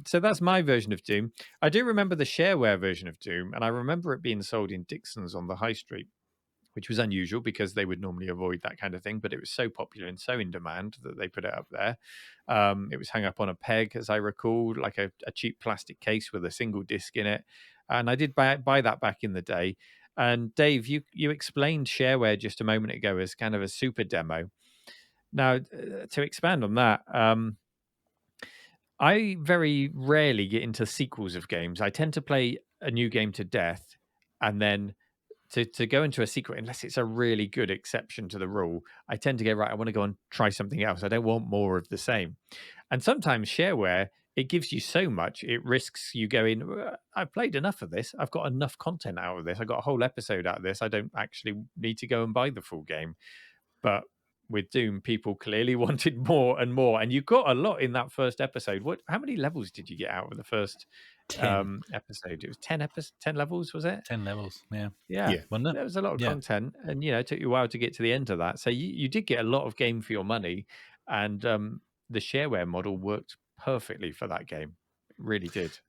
So that's my version of Doom. I do remember the shareware version of Doom, and I remember it being sold in Dixon's on the high street, which was unusual because they would normally avoid that kind of thing, but it was so popular and so in demand that they put it up there. It was hung up on a peg, as I recall, like a cheap plastic case with a single disc in it. And I did buy that back in the day. And Dave, you explained shareware just a moment ago as kind of a super demo. Now, to expand on that, I very rarely get into sequels of games. I tend to play a new game to death, and then to go into a sequel, unless it's a really good exception to the rule, I tend to go, right, I want to go and try something else. I don't want more of the same. And sometimes shareware, it gives you so much, it risks you going, I've played enough of this. I've got enough content out of this. I got a whole episode out of this. I don't actually need to go and buy the full game. But with Doom, people clearly wanted more and more. And you got a lot in that first episode. How many levels did you get out of the first 10. episode? It was 10 levels, was it? 10 levels, yeah. Yeah. Wasn't it? There was a lot of content, and it took you a while to get to the end of that. So you did get a lot of game for your money, and the shareware model worked perfectly for that game. It really did.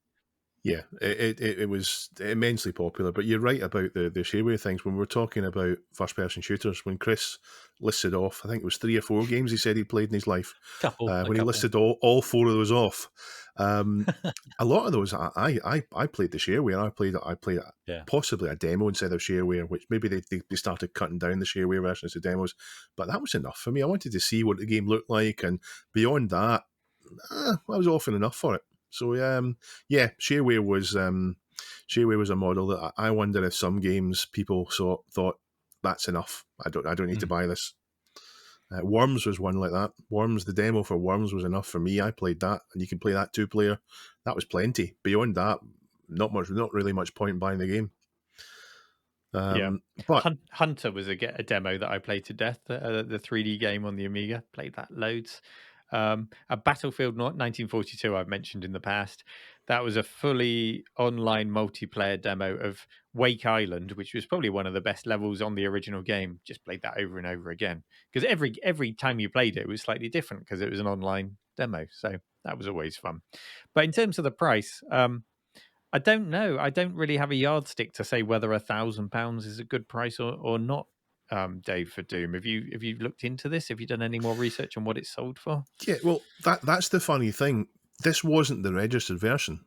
Yeah, it was immensely popular. But you're right about the shareware things. When we're talking about first-person shooters, when Chris listed off, I think it was 3 or 4 games he said he'd played in his life. He listed all 4 of those off, a lot of those I played the shareware. I played possibly a demo instead of shareware, which maybe they started cutting down the shareware versions of demos. But that was enough for me. I wanted to see what the game looked like, and beyond that, I was often enough for it. So shareware was a model that I wonder if some games people thought that's enough. I don't need to buy this. Worms was one like that. Worms, the demo for Worms was enough for me. I played that, and you can play that 2-player. That was plenty. Beyond that, not really much point in buying the game. But Hunter was a demo that I played to death. The 3D game on the Amiga, played that loads. A Battlefield 1942 I've mentioned in the past. That was a fully online multiplayer demo of Wake Island, which was probably one of the best levels on the original game. Just played that over and over again because every time you played it, it was slightly different because it was an online demo. So that was always fun. But in terms of the price, I don't know. I don't really have a yardstick to say whether £1,000 is a good price or not. Dave, for Doom, have you looked into this? Have you done any more research on what it's sold for? Yeah, well, that's the funny thing. This wasn't the registered version.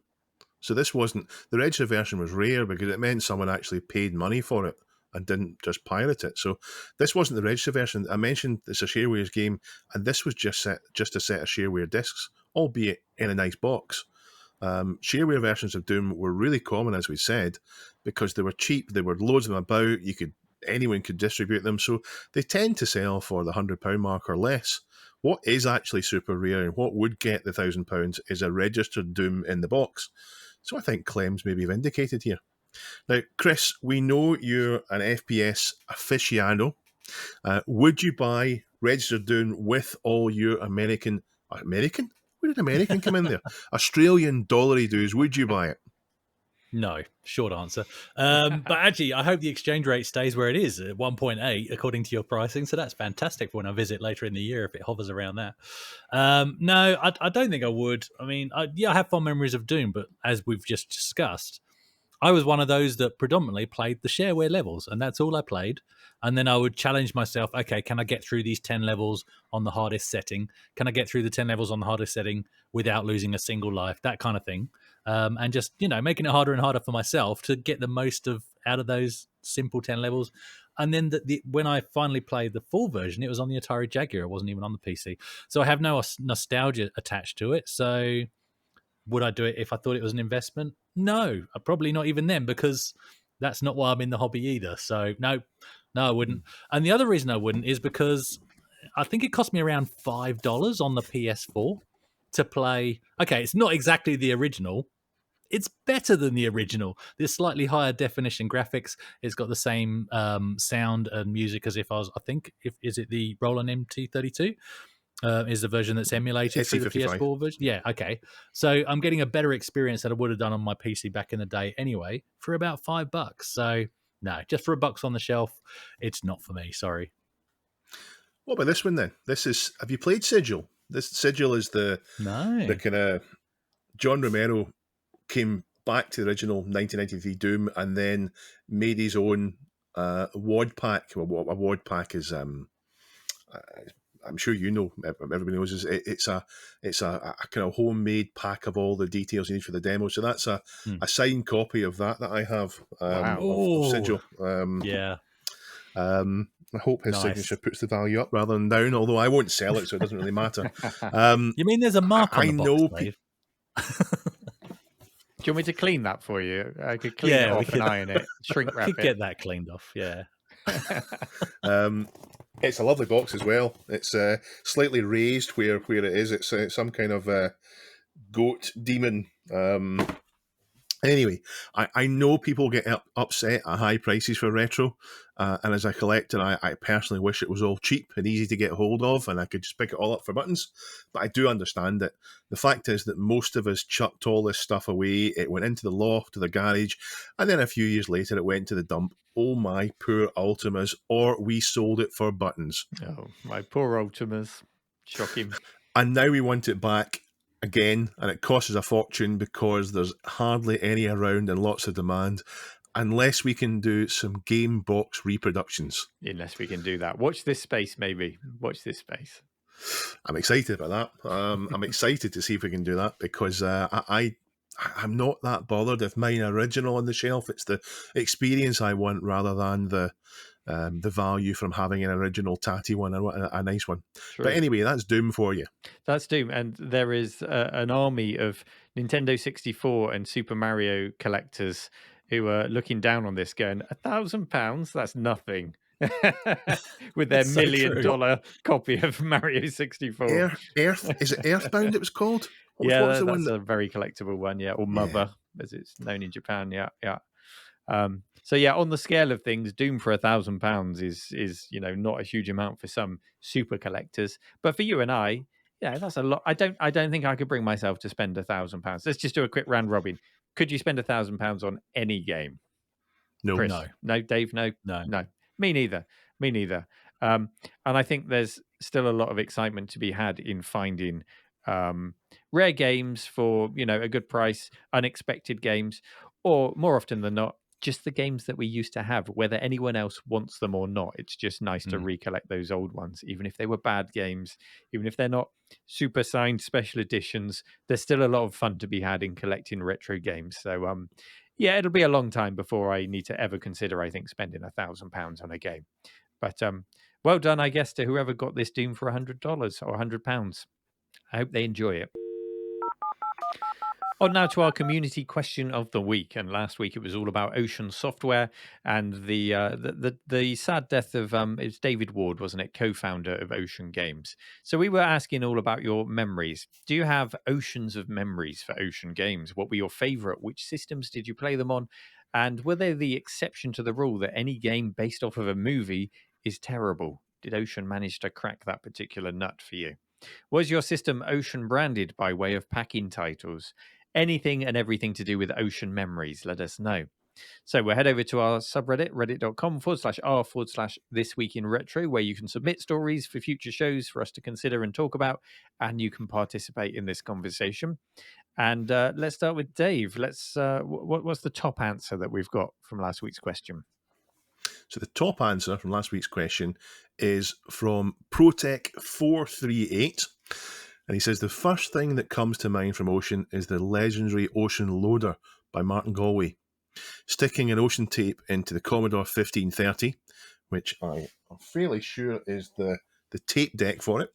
So this wasn't the registered version was rare because it meant someone actually paid money for it. and didn't just pirate it. So this wasn't the register version. I mentioned it's a sharewares game, and this was just a set of shareware discs, albeit in a nice box. Shareware versions of Doom were really common, as we said, because they were cheap. There were loads of them about. Anyone could distribute them, so they tend to sell for the £100 mark or less. What is actually super rare and what would get the £1,000 is a registered Doom in the box. So I think Clem's maybe vindicated here. Now, Chris, we know you're an FPS aficionado. Would you buy registered Doom with all your American? Where did American come in there? Australian dollary dues. Would you buy it? No, short answer. But actually, I hope the exchange rate stays where it is at 1.8, according to your pricing. So that's fantastic for when I visit later in the year if it hovers around that. No, I don't think I would. I mean, I have fond memories of Doom, but as we've just discussed, I was one of those that predominantly played the shareware levels, and that's all I played. And then I would challenge myself, okay, can I get through these 10 levels on the hardest setting? Can I get through the 10 levels on the hardest setting without losing a single life? That kind of thing. And just, making it harder and harder for myself to get the most out of those simple 10 levels. And then when I finally played the full version, it was on the Atari Jaguar. It wasn't even on the PC. So I have no nostalgia attached to it. So would I do it if I thought it was an investment? No, probably not even then, because that's not why I'm in the hobby either. So no, I wouldn't. And the other reason I wouldn't is because I think it cost me around $5 on the PS4 to play. Okay, it's not exactly the original. It's better than the original. There's slightly higher definition graphics. It's got the same sound and music as if I was, is it the Roland MT32? Is the version that's emulated through the PS4 version? Yeah, okay. So I'm getting a better experience that I would have done on my PC back in the day anyway for about $5. So no, just for $1 on the shelf, it's not for me. Sorry. What about this one then? Have you played Sigil? This Sigil is the kind of John Romero came back to the original 1993 Doom and then made his own WAD pack. Well, what a WAD pack is, I'm sure everybody knows, it's a kind of homemade pack of all the details you need for the demo. So that's a signed copy of that I have of Sigil. Yeah. I hope his signature puts the value up rather than down, although I won't sell it, so it doesn't really matter. You mean there's a mark on the box, Dave? Do you want me to clean that for you? I could clean it off and iron it, shrink wrap it. Get that cleaned off, yeah. It's a lovely box as well. It's slightly raised where it is. It's some kind of goat demon. Anyway, I know people get upset at high prices for retro, and as a collector, I personally wish it was all cheap and easy to get hold of, and I could just pick it all up for buttons. But I do understand it. The fact is that most of us chucked all this stuff away. It went into the loft, to the garage, and then a few years later, it went to the dump. Oh, my poor Ultimas, or we sold it for buttons. Oh, my poor Ultimas. Shocking. And now we want it back again, and it costs us a fortune because there's hardly any around and lots of demand, unless we can do some game box reproductions. Unless we can do that. Watch this space, maybe. Watch this space. I'm excited about that. I'm excited to see if we can do that, because I'm not that bothered if mine are original on the shelf. It's the experience I want rather than the value from having an original tatty one or a nice one. True. But anyway, that's Doom for you. That's Doom. And there is an army of Nintendo 64 and Super Mario collectors who are looking down on this going, £1,000? That's nothing. With their $1 million copy of Mario 64. Is it Earthbound it was called? That's a very collectible one, yeah. Or Mother, as it's known in Japan, yeah. So yeah, on the scale of things, Doom for £1,000 is not a huge amount for some super collectors, but for you and I, yeah, that's a lot. I don't think I could bring myself to spend £1,000. Let's just do a quick round robin. Could you spend £1,000 on any game? No, Chris? No, Dave, no. Me neither. And I think there's still a lot of excitement to be had in finding rare games for a good price, unexpected games, or more often than not, just the games that we used to have, whether anyone else wants them or not. It's just nice to recollect those old ones, even if they were bad games, even if they're not super signed special editions. There's still a lot of fun to be had in collecting retro games. So yeah, it'll be a long time before I need to ever consider, I think, spending £1,000 on a game. But well done, I guess, to whoever got this Doom for $100 or £100. I hope they enjoy it. On now to our community question of the week, and last week it was all about Ocean Software and the sad death of it's David Ward, wasn't it, co-founder of Ocean Games. So we were asking all about your memories. Do you have oceans of memories for Ocean Games? What were your favourite? Which systems did you play them on? And were they the exception to the rule that any game based off of a movie is terrible? Did Ocean manage to crack that particular nut for you? Was your system Ocean branded by way of packing titles? Anything and everything to do with Ocean memories, let us know. So we'll head over to our subreddit, reddit.com/r/this week in retro, where you can submit stories for future shows for us to consider and talk about, and you can participate in this conversation. And let's start with Dave. What's the top answer that we've got from last week's question? So the top answer from last week's question is from Protech438. And he says, the first thing that comes to mind from Ocean is the legendary Ocean Loader by Martin Galway. Sticking an Ocean tape into the Commodore 1530, which I am fairly sure is the tape deck for it,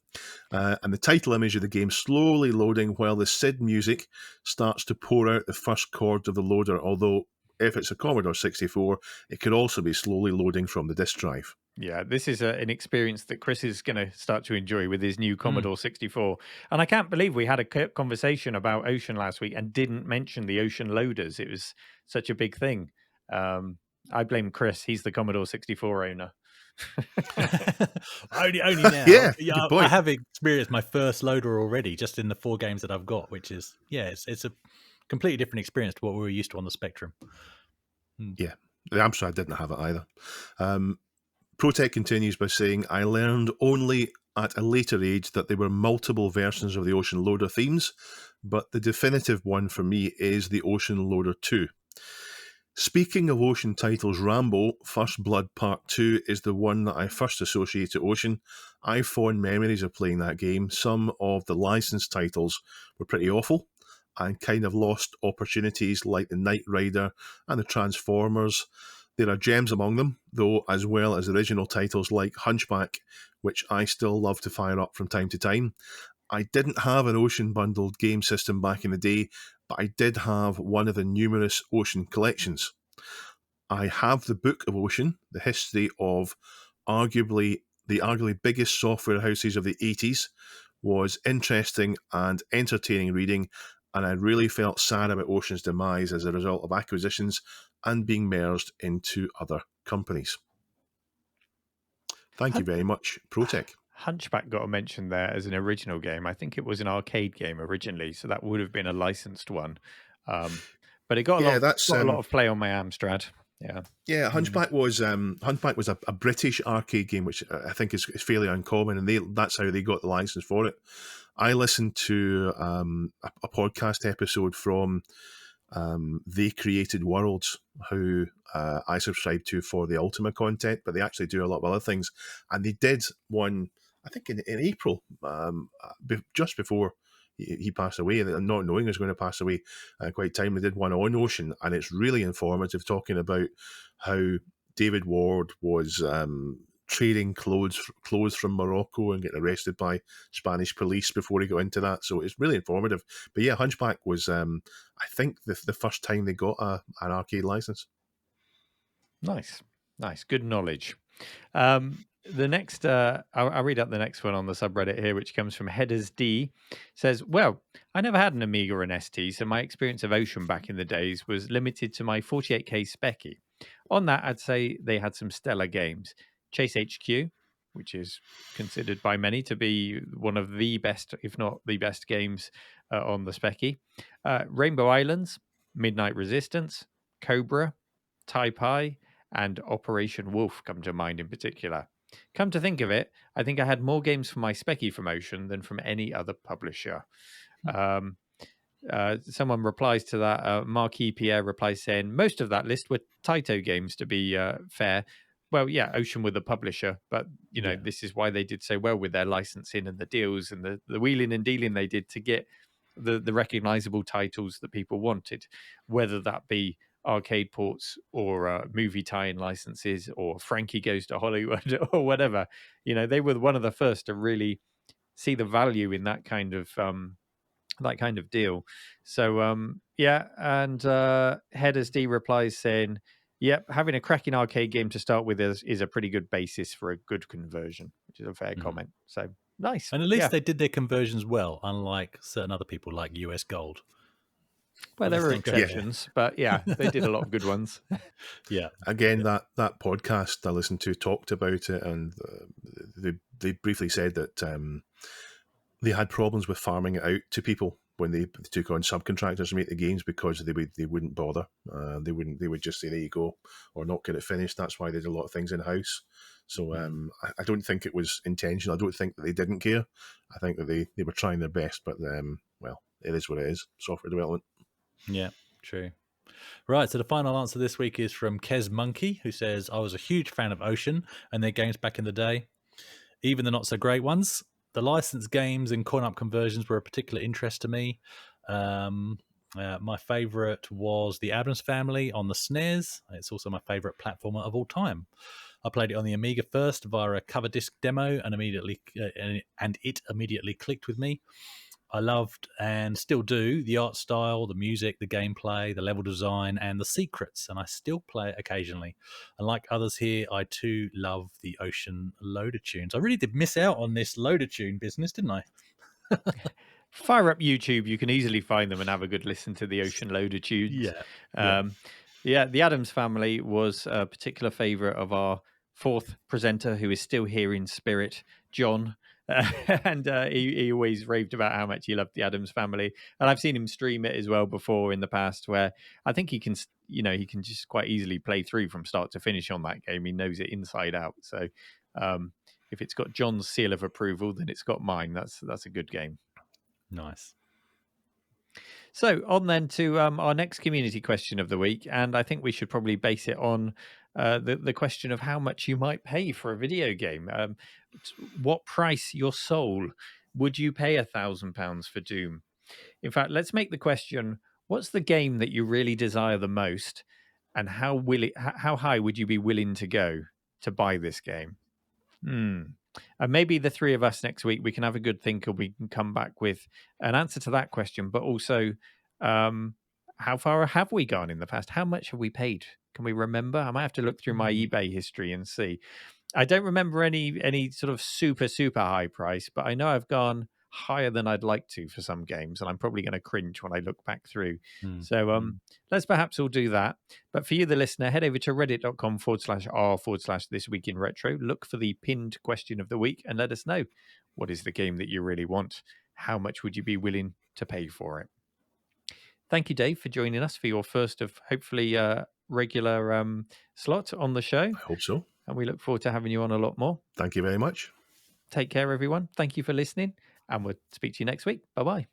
and the title image of the game slowly loading while the SID music starts to pour out the first chords of the loader, although if it's a Commodore 64, it could also be slowly loading from the disk drive. Yeah, this is an experience that Chris is going to start to enjoy with his new Commodore 64. And I can't believe we had a conversation about Ocean last week and didn't mention the Ocean loaders. It was such a big thing. I blame Chris. He's the Commodore 64 owner. only now. Yeah, I have experienced my first loader already, just in the 4 games that I've got, which is, it's a completely different experience to what we were used to on the Spectrum. Yeah, I'm sorry I didn't have it either. Protech continues by saying, I learned only at a later age that there were multiple versions of the Ocean Loader themes, but the definitive one for me is the Ocean Loader 2. Speaking of Ocean titles, Rambo First Blood Part 2 is the one that I first associate to Ocean. I have fond memories of playing that game. Some of the licensed titles were pretty awful and kind of lost opportunities like the Knight Rider and the Transformers. There are gems among them, though, as well as original titles like Hunchback, which I still love to fire up from time to time. I didn't have an Ocean bundled game system back in the day, but I did have one of the numerous Ocean collections. I have the Book of Ocean, the history of the arguably biggest software houses of the 80s, was interesting and entertaining reading, and I really felt sad about Ocean's demise as a result of acquisitions and being merged into other companies. Thank you very much, Protech. Hunchback got a mention there as an original game. I think it was an arcade game originally, so that would have been a licensed one. But it got a lot of play on my Amstrad. Yeah, Hunchback was a British arcade game, which I think is fairly uncommon, and that's how they got the license for it. I listened to a podcast episode from They Created Worlds, who I subscribe to for the Ultima content, but they actually do a lot of other things. And they did one, I think in April, just before he passed away, and not knowing he was going to pass away quite timely, did one on Ocean, and it's really informative, talking about how David Ward was trading clothes from Morocco and getting arrested by Spanish police before he got into that. So it's really informative. But yeah, Hunchback was, I think, the first time they got an arcade license. Nice. Good knowledge. The next, I'll read out the next one on the subreddit here, which comes from Headers D. Says, well, I never had an Amiga or an ST, so my experience of Ocean back in the days was limited to my 48K Specky. On that, I'd say they had some stellar games. Chase HQ, which is considered by many to be one of the best, if not the best games on the Specky. Rainbow Islands, Midnight Resistance, Cobra, Tai-Pi, and Operation Wolf come to mind in particular. Come to think of it, I think I had more games for my Specky from Ocean than from any other publisher. Someone replies to that. Marquis Pierre replies saying, most of that list were Taito games, to be fair. Well, yeah, Ocean were the publisher, but, this is why they did so well with their licensing and the deals and the wheeling and dealing they did to get the recognizable titles that people wanted, whether that be arcade ports or movie tie-in licenses or Frankie Goes to Hollywood or whatever. They were one of the first to really see the value in that kind of deal. So yeah, and Headers D replies saying, "Yep, having a cracking arcade game to start with is a pretty good basis for a good conversion," which is a fair comment. So nice. And at least they did their conversions well, unlike certain other people like US Gold. Well, there were exceptions, but yeah, they did a lot of good ones. Yeah. Again, that podcast I listened to talked about it, and they briefly said that they had problems with farming it out to people when they took on subcontractors to make the games, because they wouldn't bother. They would just say, "There you go," or not get it finished. That's why they did a lot of things in house. So I don't think it was intentional. I don't think that they didn't care. I think that they were trying their best, but well, it is what it is. Software development. Yeah, true. Right, so the final answer this week is from Kez Monkey, who says, "I was a huge fan of Ocean and their games back in the day, even the not so great ones. The licensed games and coin-up conversions were a particular interest to me. My favourite was the Addams Family on the SNES. It's also my favourite platformer of all time. I played it on the Amiga first via a cover disc demo, and it immediately clicked with me. I loved and still do the art style, the music, the gameplay, the level design, and the secrets, and I still play it occasionally. And like others here, I too love the Ocean loader tunes." I really did miss out on this loader tune business, didn't I? Fire up YouTube. You can easily find them and have a good listen to the Ocean loader tunes. Yeah, the Addams Family was a particular favourite of our fourth presenter, who is still here in spirit, John. And he always raved about how much he loved the Addams Family, and I've seen him stream it as well before in the past, where I think he can just quite easily play through from start to finish on that game. He knows it inside out. So if it's got John's seal of approval, then it's got mine. That's a good game. Nice. So on then to our next community question of the week, and I think we should probably base it on the question of how much you might pay for a video game. What price, your soul, would you pay £1,000 for Doom? In fact, let's make the question: what's the game that you really desire the most, and how high would you be willing to go to buy this game? And maybe the three of us next week, we can have a good think, and we can come back with an answer to that question, but also how far have we gone in the past? How much have we paid? Can we remember? I might have to look through my eBay history and see. I don't remember any sort of super high price, but I know I've gone higher than I'd like to for some games, and I'm probably going to cringe when I look back through. So let's perhaps all do that. But for you, the listener, head over to reddit.com/r/This Week in Retro. Look for the pinned question of the week and let us know, what is the game that you really want? How much would you be willing to pay for it? Thank you, Dave, for joining us for your first of hopefully regular slot on the show. I hope so. And we look forward to having you on a lot more. Thank you very much. Take care, everyone. Thank you for listening, and we'll speak to you next week. Bye-bye.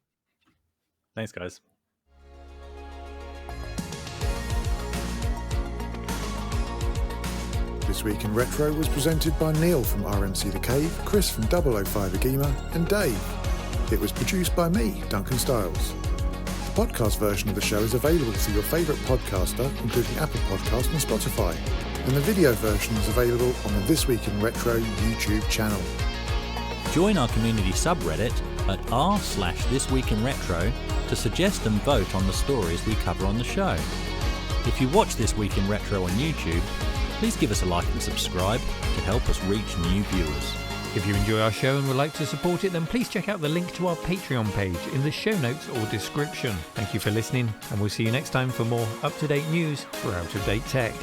Thanks, guys. This Week in Retro was presented by Neil from RMC The Cave, Chris from 005 AGIMA, and Dave. It was produced by me, Duncan Styles. The podcast version of the show is available through your favourite podcaster, including Apple Podcasts and Spotify. And the video version is available on the This Week in Retro YouTube channel. Join our community subreddit at r/thisweekinretro to suggest and vote on the stories we cover on the show. If you watch This Week in Retro on YouTube, please give us a like and subscribe to help us reach new viewers. If you enjoy our show and would like to support it, then please check out the link to our Patreon page in the show notes or description. Thank you for listening, and we'll see you next time for more up-to-date news for out-of-date tech.